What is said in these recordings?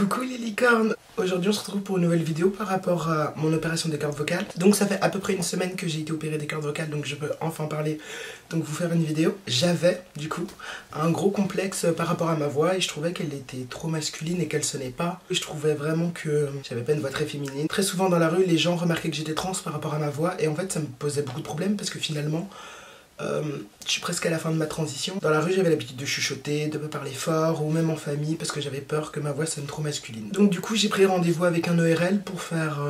Coucou les licornes. Aujourd'hui on se retrouve pour une nouvelle vidéo par rapport à mon opération des cordes vocales. Donc ça fait à peu près une semaine que j'ai été opéré des cordes vocales, donc je peux enfin parler, donc vous faire une vidéo. J'avais du coup un gros complexe par rapport à ma voix et je trouvais qu'elle était trop masculine et qu'elle sonnait pas. Je trouvais vraiment que j'avais pas une voix très féminine. Très souvent dans la rue les gens remarquaient que j'étais trans par rapport à ma voix et en fait ça me posait beaucoup de problèmes parce que finalement je suis presque à la fin de ma transition. Dans la rue j'avais l'habitude de chuchoter, de pas parler fort ou même en famille parce que j'avais peur que ma voix sonne trop masculine. Donc du coup j'ai pris rendez-vous avec un ORL pour faire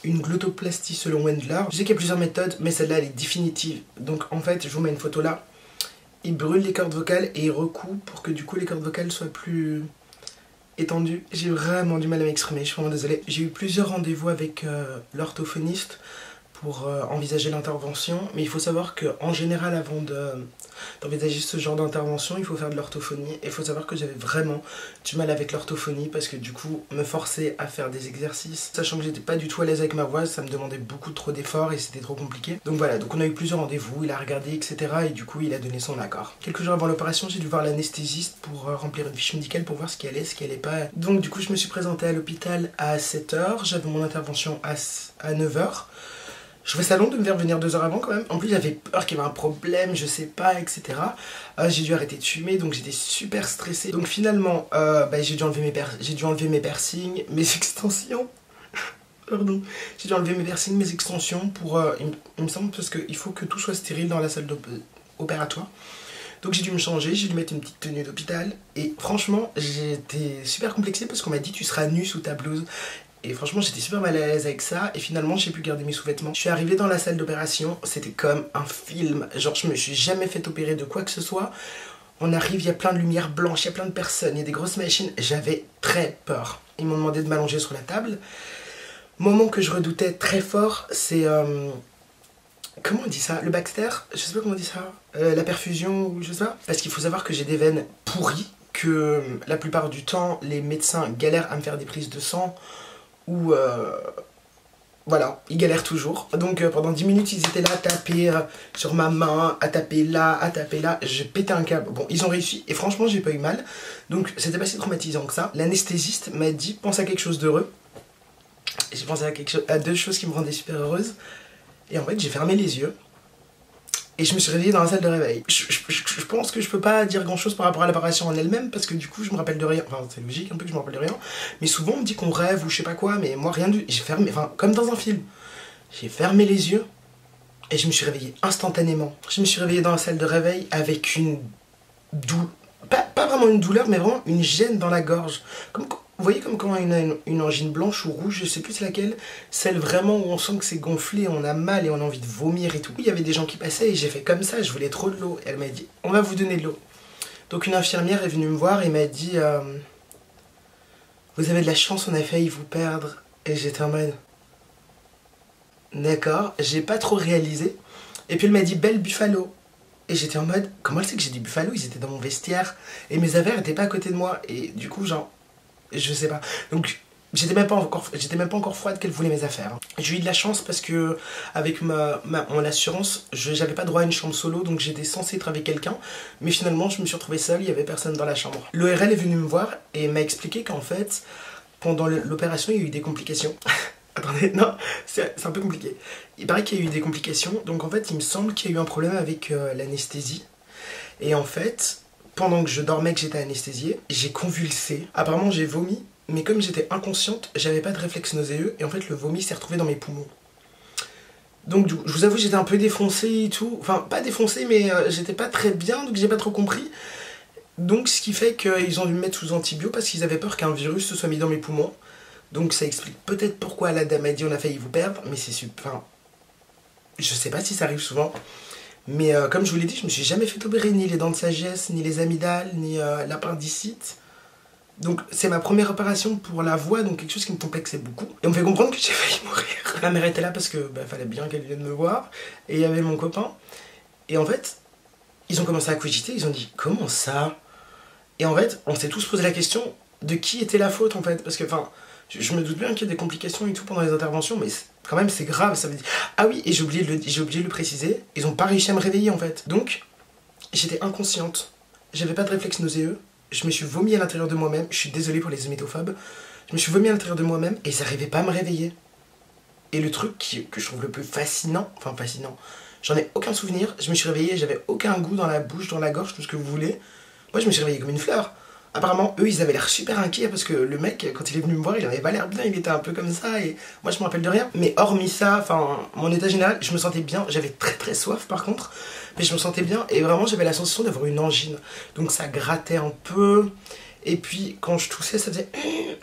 une glottoplastie selon Wendler. Je sais qu'il y a plusieurs méthodes mais celle-là elle est définitive. Donc en fait je vous mets une photo là. Il brûle les cordes vocales et il recoue pour que du coup les cordes vocales soient plus étendues. J'ai vraiment du mal à m'exprimer, je suis vraiment désolée. J'ai eu plusieurs rendez-vous avec l'orthophoniste pour envisager l'intervention, mais il faut savoir qu'en général avant d'envisager ce genre d'intervention il faut faire de l'orthophonie et il faut savoir que j'avais vraiment du mal avec l'orthophonie parce que du coup me forcer à faire des exercices sachant que j'étais pas du tout à l'aise avec ma voix, ça me demandait beaucoup trop d'efforts et c'était trop compliqué. Donc voilà, donc on a eu plusieurs rendez-vous, il a regardé etc et du coup il a donné son accord. Quelques jours avant l'opération j'ai dû voir l'anesthésiste pour remplir une fiche médicale pour voir ce qui allait, ce qui allait pas. Donc du coup je me suis présentée à l'hôpital à 7 h, j'avais mon intervention à 9 h. Je trouvais ça long de me faire venir 2 heures avant quand même. En plus j'avais peur qu'il y avait un problème, je sais pas, etc. J'ai dû arrêter de fumer, donc j'étais super stressée. Donc finalement, j'ai dû enlever mes piercings, mes extensions. Pardon. J'ai dû enlever mes piercings, mes extensions pour... il me semble parce qu'il faut que tout soit stérile dans la salle opératoire. Donc j'ai dû me changer, j'ai dû mettre une petite tenue d'hôpital. Et franchement, j'étais super complexée parce qu'on m'a dit tu seras nue sous ta blouse. Et franchement j'étais super mal à l'aise avec ça et finalement j'ai pu garder mes sous-vêtements. Je suis arrivée dans la salle d'opération, c'était comme un film, genre je me suis jamais fait opérer de quoi que ce soit. On arrive, il y a plein de lumière blanche, il y a plein de personnes, il y a des grosses machines, j'avais très peur. Ils m'ont demandé de m'allonger sur la table. Moment que je redoutais très fort, c'est... comment on dit ça? Le Baxter? Je sais pas comment on dit ça. La perfusion ou je sais pas. Parce qu'il faut savoir que j'ai des veines pourries, que la plupart du temps les médecins galèrent à me faire des prises de sang. Ou voilà, ils galèrent toujours. Donc pendant 10 minutes ils étaient là à taper sur ma main, à taper là, j'ai pété un câble. Bon, ils ont réussi et franchement j'ai pas eu mal. Donc c'était pas si traumatisant que ça. L'anesthésiste m'a dit pense à quelque chose d'heureux. J'ai pensé à deux choses qui me rendaient super heureuse. Et en fait j'ai fermé les yeux. Et je me suis réveillée dans la salle de réveil. Je pense que je peux pas dire grand chose par rapport à l'opération en elle-même parce que du coup je me rappelle de rien. Enfin c'est logique un peu que je me rappelle de rien. Mais souvent on me dit qu'on rêve ou je sais pas quoi. Mais moi rien du... J'ai fermé, enfin comme dans un film. J'ai fermé les yeux et je me suis réveillée instantanément. Je me suis réveillée dans la salle de réveil avec une douleur. Pas vraiment une douleur mais vraiment une gêne dans la gorge. Vous voyez comme quand on a une angine blanche ou rouge, je sais plus c'est laquelle, celle vraiment où on sent que c'est gonflé, on a mal et on a envie de vomir et tout. Il y avait des gens qui passaient et j'ai fait comme ça, je voulais trop de l'eau. Elle m'a dit, on va vous donner de l'eau. Donc une infirmière est venue me voir et m'a dit, vous avez de la chance, on a failli vous perdre. Et j'étais en mode, d'accord, j'ai pas trop réalisé. Et puis elle m'a dit, belle Buffalo. Et j'étais en mode, comment elle sait que j'ai dit Buffalo? Ils étaient dans mon vestiaire et mes affaires étaient pas à côté de moi. Et du coup genre... je sais pas, donc j'étais même pas encore froide qu'elle voulait mes affaires. J'ai eu de la chance parce que avec mon assurance, j'avais pas droit à une chambre solo, donc j'étais censée être avec quelqu'un, mais finalement je me suis retrouvée seule, il y avait personne dans la chambre. L'ORL est venu me voir et m'a expliqué qu'en fait, pendant l'opération il y a eu des complications. Attendez, non, c'est un peu compliqué. Il paraît qu'il y a eu des complications, donc en fait il me semble qu'il y a eu un problème avec l'anesthésie, et en fait... pendant que je dormais, que j'étais anesthésiée, j'ai convulsé. Apparemment j'ai vomi, mais comme j'étais inconsciente, j'avais pas de réflexe nauséeux et en fait le vomi s'est retrouvé dans mes poumons. Donc je vous avoue j'étais un peu défoncée et tout, enfin pas défoncée mais j'étais pas très bien donc j'ai pas trop compris. Donc ce qui fait qu'ils ont dû me mettre sous antibio parce qu'ils avaient peur qu'un virus se soit mis dans mes poumons. Donc ça explique peut-être pourquoi la dame a dit on a failli vous perdre, mais c'est super... Enfin, je sais pas si ça arrive souvent. Mais comme je vous l'ai dit, je me suis jamais fait opérer ni les dents de sagesse, ni les amygdales, ni l'appendicite. Donc c'est ma première opération pour la voix, donc quelque chose qui me complexait beaucoup. Et on me fait comprendre que j'ai failli mourir. Ma mère était là parce que fallait bien qu'elle vienne me voir. Et il y avait mon copain. Et en fait, ils ont commencé à cogiter, ils ont dit comment ça? Et en fait, on s'est tous posé la question de qui était la faute en fait. Parce que enfin, je me doute bien qu'il y a des complications et tout pendant les interventions, mais quand même c'est grave, ça veut dire... Ah oui, et j'ai oublié de le préciser, ils ont pas réussi à me réveiller en fait. Donc, j'étais inconsciente, j'avais pas de réflexe nauséeux, je me suis vomi à l'intérieur de moi-même. Je suis désolée pour les hémétophobes. Je me suis vomi à l'intérieur de moi-même et j'arrivais pas à me réveiller. Et le truc que je trouve le plus fascinant, enfin fascinant, j'en ai aucun souvenir. Je me suis réveillée, j'avais aucun goût dans la bouche, dans la gorge, tout ce que vous voulez. Moi, je me suis réveillée comme une fleur. Apparemment, eux, ils avaient l'air super inquiets parce que le mec, quand il est venu me voir, il avait pas l'air bien, il était un peu comme ça et moi, je me rappelle de rien. Mais hormis ça, enfin, mon état général, je me sentais bien. J'avais très très soif par contre, mais je me sentais bien et vraiment, j'avais la sensation d'avoir une angine. Donc ça grattait un peu. Et puis, quand je toussais, ça faisait...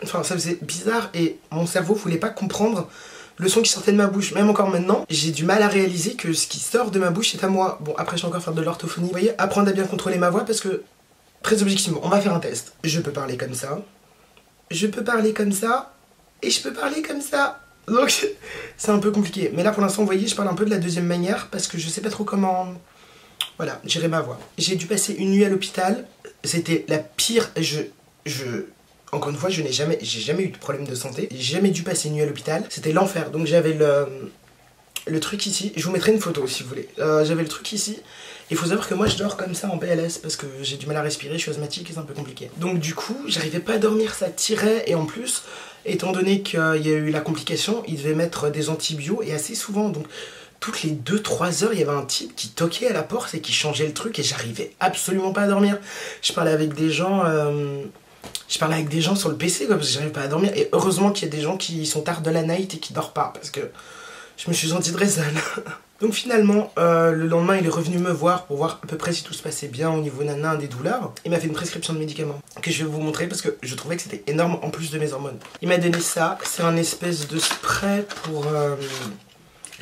Enfin, ça faisait bizarre et mon cerveau voulait pas comprendre le son qui sortait de ma bouche. Même encore maintenant, j'ai du mal à réaliser que ce qui sort de ma bouche c'est à moi. Bon, après je vais encore faire de l'orthophonie. Vous voyez, apprendre à bien contrôler ma voix parce que, très objectivement, on va faire un test. Je peux parler comme ça. Je peux parler comme ça. Et je peux parler comme ça. Donc, c'est un peu compliqué. Mais là, pour l'instant, vous voyez, je parle un peu de la deuxième manière parce que je sais pas trop comment... Voilà, gérer ma voix. J'ai dû passer une nuit à l'hôpital. C'était la pire... Encore une fois, j'ai jamais eu de problème de santé. J'ai jamais dû passer une nuit à l'hôpital. C'était l'enfer. Donc j'avais le truc ici. Je vous mettrai une photo si vous voulez. J'avais le truc ici. Il faut savoir que moi je dors comme ça en PLS parce que j'ai du mal à respirer, je suis asthmatique et c'est un peu compliqué. Donc du coup, j'arrivais pas à dormir, ça tirait. Et en plus, étant donné qu'il y a eu la complication, ils devaient mettre des antibiotiques et assez souvent. Donc toutes les 2-3 heures, il y avait un type qui toquait à la porte et qui changeait le truc et j'arrivais absolument pas à dormir. Je parlais avec des gens... sur le PC quoi, parce que j'arrive pas à dormir. Et heureusement qu'il y a des gens qui sont tard de la night et qui dorment pas parce que je me suis sentie très seule. Donc finalement, le lendemain, il est revenu me voir pour voir à peu près si tout se passait bien au niveau nanan des douleurs. Il m'a fait une prescription de médicaments que je vais vous montrer parce que je trouvais que c'était énorme en plus de mes hormones. Il m'a donné ça, c'est un espèce de spray pour...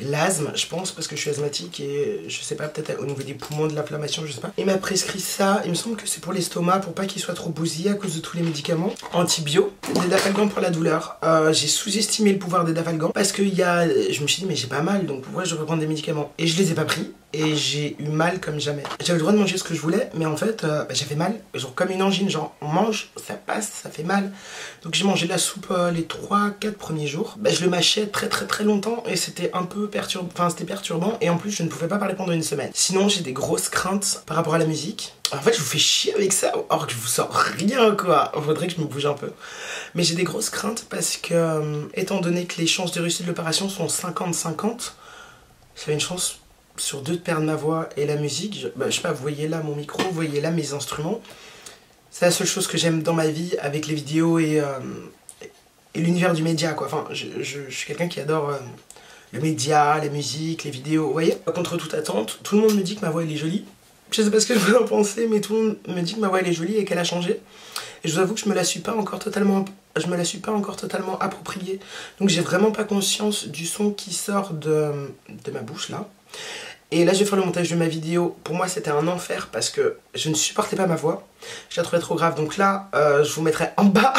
l'asthme, je pense, parce que je suis asthmatique et je sais pas, peut-être au niveau des poumons, de l'inflammation, je sais pas. Il m'a prescrit ça, il me semble que c'est pour l'estomac, pour pas qu'il soit trop bousillé à cause de tous les médicaments. Antibio, des Dafalgan pour la douleur. J'ai sous-estimé le pouvoir des Dafalgan parce que je me suis dit, mais j'ai pas mal, donc pourquoi je devrais prendre des médicaments? Et je les ai pas pris. Et j'ai eu mal comme jamais. J'avais le droit de manger ce que je voulais, mais en fait, j'avais mal, genre comme une angine, genre on mange, ça passe, ça fait mal. Donc j'ai mangé de la soupe les 3-4 premiers jours. Je le mâchais très longtemps et c'était un peu perturbant et en plus je ne pouvais pas parler pendant une semaine. Sinon j'ai des grosses craintes par rapport à la musique. En fait je vous fais chier avec ça, or que je vous sors rien quoi. Faudrait que je me bouge un peu. Mais j'ai des grosses craintes parce que, étant donné que les chances de réussite de l'opération sont 50-50, j'avais une chance sur 2 de perdre ma voix et la musique. Je sais pas, vous voyez là mon micro, vous voyez là mes instruments. C'est la seule chose que j'aime dans ma vie avec les vidéos et l'univers du média quoi. Enfin, je suis quelqu'un qui adore le média, la musique, les vidéos, vous voyez. Contre toute attente, tout le monde me dit que ma voix elle est jolie. Je sais pas ce que vous en pensez, mais tout le monde me dit que ma voix elle est jolie et qu'elle a changé. Et je vous avoue que je me la suis pas encore totalement appropriée. Donc j'ai vraiment pas conscience du son qui sort de ma bouche là. Et là je vais faire le montage de ma vidéo. Pour moi c'était un enfer parce que je ne supportais pas ma voix. Je la trouvais trop grave. Donc là je vous mettrai en bas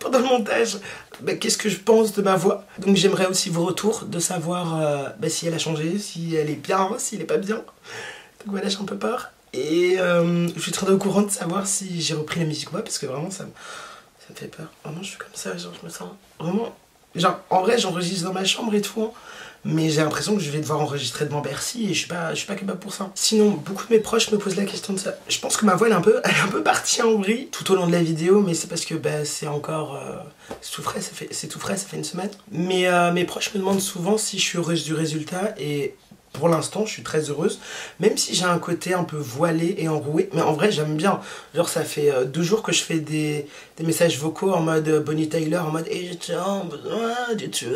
pendant le montage qu'est-ce que je pense de ma voix. Donc j'aimerais aussi vos retours de savoir si elle a changé, si elle est bien, s'il est pas bien. Donc voilà, j'ai un peu peur. Et je suis très au courant de savoir si j'ai repris la musique ou pas parce que vraiment ça me fait peur. Vraiment je suis comme ça, genre je me sens vraiment... Genre en vrai j'enregistre dans ma chambre et tout hein. Mais j'ai l'impression que je vais devoir enregistrer devant Bercy et je suis pas capable pour ça. Sinon, beaucoup de mes proches me posent la question de ça. Je pense que ma voix elle est un peu partie en vrille tout au long de la vidéo, mais c'est parce que c'est encore... c'est tout frais, ça fait une semaine. Mais mes proches me demandent souvent si je suis heureuse du résultat et... Pour l'instant, je suis très heureuse, même si j'ai un côté un peu voilé et enroué. Mais en vrai, j'aime bien. Genre, ça fait 2 jours que je fais des messages vocaux en mode Bonnie Tyler, en mode « Et je t'en besoin de toi ».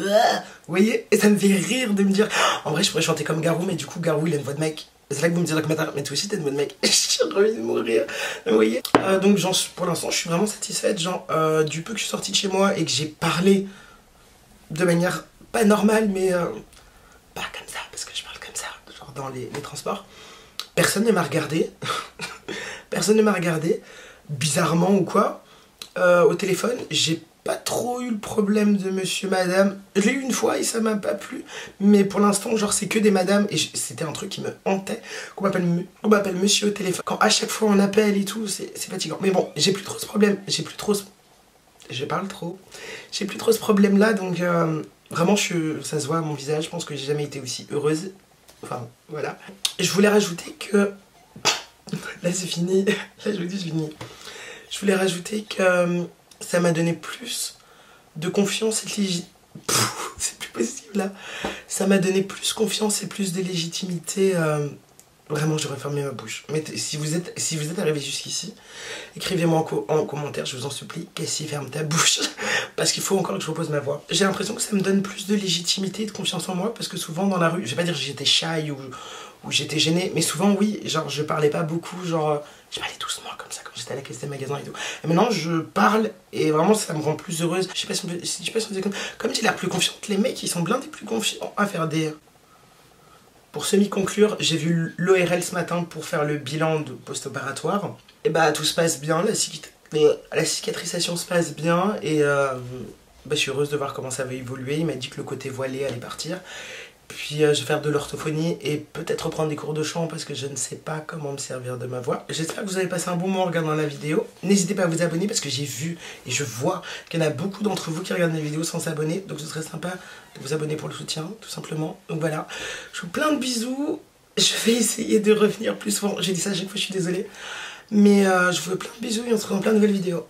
Vous voyez? Et ça me fait rire de me dire « En vrai, je pourrais chanter comme Garou, mais du coup, Garou, il a une voix de mec. » C'est là que vous me direz que mais toi aussi, t'as une voix de mec. J'ai envie de mourir. Vous voyez? Donc, pour l'instant, je suis vraiment satisfaite. Genre, du peu que je suis sortie de chez moi et que j'ai parlé de manière pas normale, mais pas comme ça, parce que je parle comme ça, genre dans les transports. Personne ne m'a regardé. Personne ne m'a regardé. Bizarrement ou quoi. Au téléphone, j'ai pas trop eu le problème de monsieur, madame. Je l'ai eu une fois et ça m'a pas plu. Mais pour l'instant, genre, c'est que des madames. Et c'était un truc qui me hantait. Qu'on m'appelle monsieur au téléphone. Quand à chaque fois on appelle et tout, c'est fatigant. Mais bon, j'ai plus trop ce problème. Je parle trop. J'ai plus trop ce problème là, donc... Vraiment, ça se voit à mon visage, je pense que j'ai jamais été aussi heureuse. Enfin, voilà. Je voulais rajouter que... Là, c'est fini. Là, je vous dis, c'est fini. Je voulais rajouter que ça m'a donné plus de confiance et de c'est plus possible là. Ça m'a donné plus confiance et plus de légitimité. Vraiment, j'aurais fermé ma bouche. Mais si vous êtes arrivé jusqu'ici, écrivez-moi en commentaire, je vous en supplie, Cassie, ferme ta bouche. Parce qu'il faut encore que je repose ma voix. J'ai l'impression que ça me donne plus de légitimité et de confiance en moi, parce que souvent dans la rue, je vais pas dire que j'étais shy ou j'étais gênée, mais souvent oui, genre je parlais pas beaucoup, genre je parlais doucement comme ça quand j'étais à la caisse des magasins et tout. Et maintenant je parle et vraiment ça me rend plus heureuse. Je sais pas si on dit comme j'ai l'air plus confiante, les mecs ils sont blindés plus confiants à faire des... Pour semi-conclure, j'ai vu l'ORL ce matin pour faire le bilan de post-opératoire. Et bah tout se passe bien, la cicatrisation se passe bien et je suis heureuse de voir comment ça va évoluer. Il m'a dit que le côté voilé allait partir. Puis je vais faire de l'orthophonie et peut-être reprendre des cours de chant parce que je ne sais pas comment me servir de ma voix. J'espère que vous avez passé un bon moment en regardant la vidéo. N'hésitez pas à vous abonner parce que j'ai vu et je vois qu'il y en a beaucoup d'entre vous qui regardent la vidéo sans s'abonner. Donc ce serait sympa de vous abonner pour le soutien, tout simplement. Donc voilà, je vous fais plein de bisous. Je vais essayer de revenir plus souvent. J'ai dit ça à chaque fois, je suis désolée. Mais je vous fais plein de bisous et on se retrouve dans plein de nouvelles vidéos.